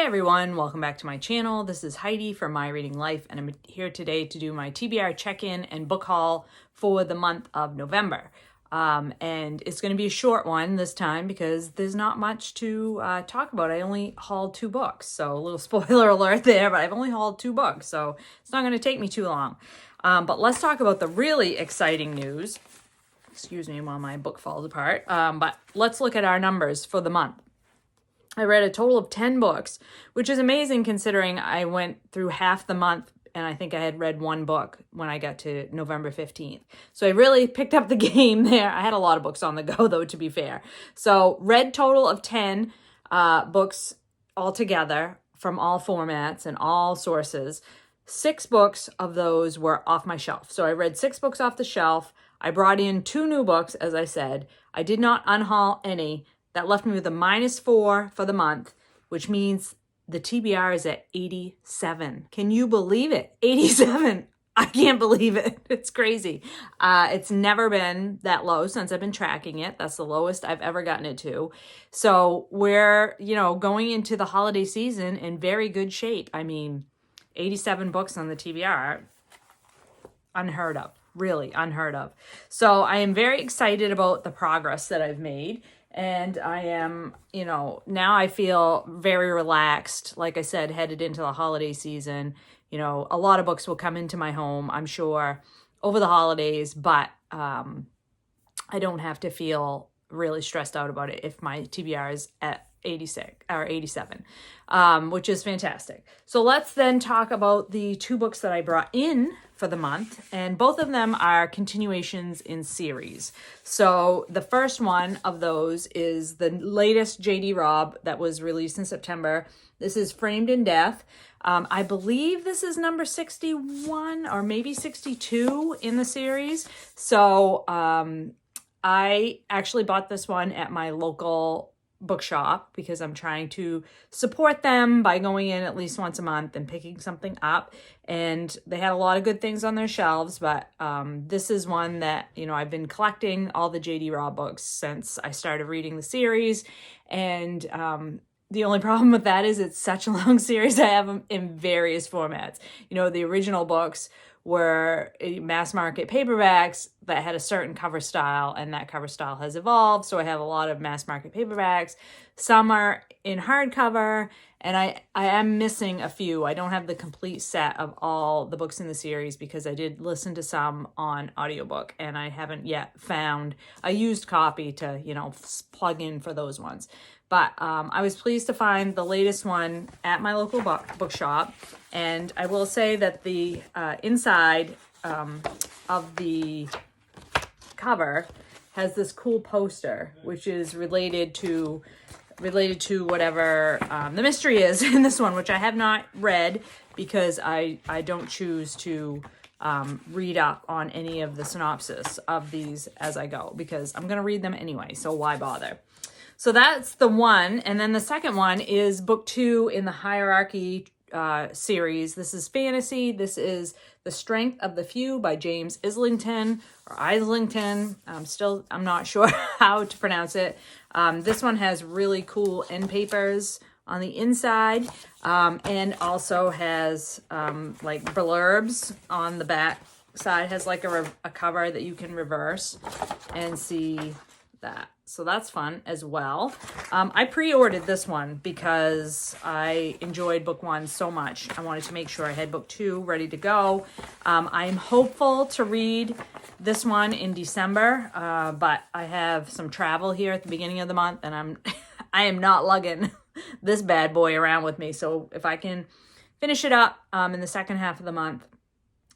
Hey everyone, welcome back to my channel. This is Heidi from My Reading Life, and I'm here today to do my TBR check-in and book haul for the month of November. And it's going to be a short one this time because there's not much to talk about. I only hauled 2 books, so a little spoiler alert there, but I've only hauled 2 books, so it's not going to take me too long. But let's talk about the really exciting news. Excuse me while my book falls apart. But let's look at our numbers for the month. I read a total of 10 books, which is amazing considering I went through half the month and I think I had read 1 book when I got to November 15th. So I really picked up the game there. I had a lot of books on the go though, to be fair. So read total of 10 books altogether from all formats and all sources. 6 books of those were off my shelf. So I read 6 books off the shelf. I brought in 2 new books, as I said. I did not unhaul any. That left me with a -4 for the month, which means the TBR is at 87. Can you believe it? 87. I can't believe it. It's crazy. It's never been that low since I've been tracking it. That's the lowest I've ever gotten it to. So we're, going into the holiday season in very good shape. I mean, 87 books on the TBR, unheard of, really unheard of. So I am very excited about the progress that I've made. And I am, now I feel very relaxed. Like I said, headed into the holiday season. A lot of books will come into my home, I'm sure, over the holidays, but I don't have to feel really stressed out about it if my TBR is at 86 or 87, which is fantastic. So let's then talk about the 2 books that I brought in for the month, and both of them are continuations in series. So the first one of those is the latest J.D. Robb that was released in September. This is Framed in Death. I believe this is number 61 or maybe 62 in the series. So I actually bought this one at my local bookshop because I'm trying to support them by going in at least once a month and picking something up. And they had a lot of good things on their shelves, but this is one that, I've been collecting all the J.D. Robb books since I started reading the series. And the only problem with that is it's such a long series. I have them in various formats. The original books were mass market paperbacks that had a certain cover style, and that cover style has evolved. So I have a lot of mass market paperbacks. Some are in hardcover, and I am missing a few. I don't have the complete set of all the books in the series because I did listen to some on audiobook, and I haven't yet found a used copy to, plug in for those ones. But I was pleased to find the latest one at my local bookshop. And I will say that the inside of the cover has this cool poster, which is related to whatever the mystery is in this one, which I have not read because I don't choose to read up on any of the synopsis of these as I go because I'm going to read them anyway, so why bother? So that's the one. And then the second one is book 2 in the Hierarchy series. This is fantasy. This is The Strength of the Few by James Islington or Islington. I'm not sure how to pronounce it. This one has really cool end papers on the inside and also has like blurbs on the back side. Has like a cover that you can reverse and see that. So that's fun as well. I pre-ordered this one because I enjoyed book 1 so much. I wanted to make sure I had book 2 ready to go. I'm hopeful to read this one in December, but I have some travel here at the beginning of the month, and I am not lugging this bad boy around with me. So if I can finish it up in the second half of the month,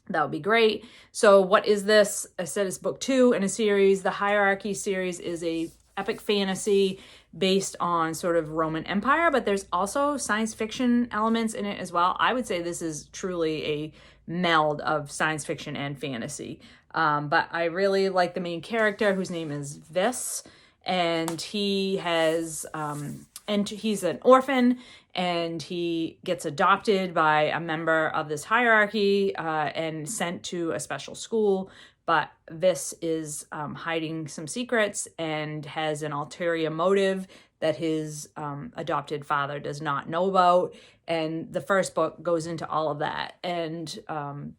that would be great. So what is this? I said it's book 2 in a series. The Hierarchy series is a epic fantasy based on sort of Roman Empire, but there's also science fiction elements in it as well. I would say this is truly a meld of science fiction and fantasy. But I really like the main character, whose name is Vis, and he has and he's an orphan, and he gets adopted by a member of this hierarchy and sent to a special school. But Vis is hiding some secrets and has an ulterior motive that his adopted father does not know about. And the first book goes into all of that. And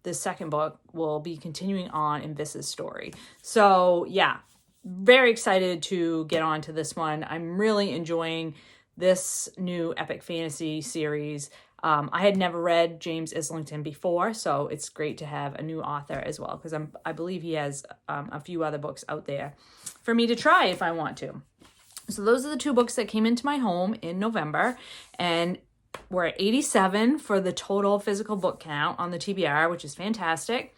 the second book will be continuing on in Vis's story. So yeah, very excited to get on to this one. I'm really enjoying this new epic fantasy series. I had never read James Islington before, so it's great to have a new author as well, because I believe he has a few other books out there for me to try if I want to. So those are the two books that came into my home in November, and we're at 87 for the total physical book count on the TBR, which is fantastic.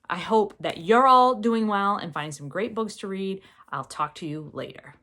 I hope that you're all doing well and finding some great books to read. I'll talk to you later.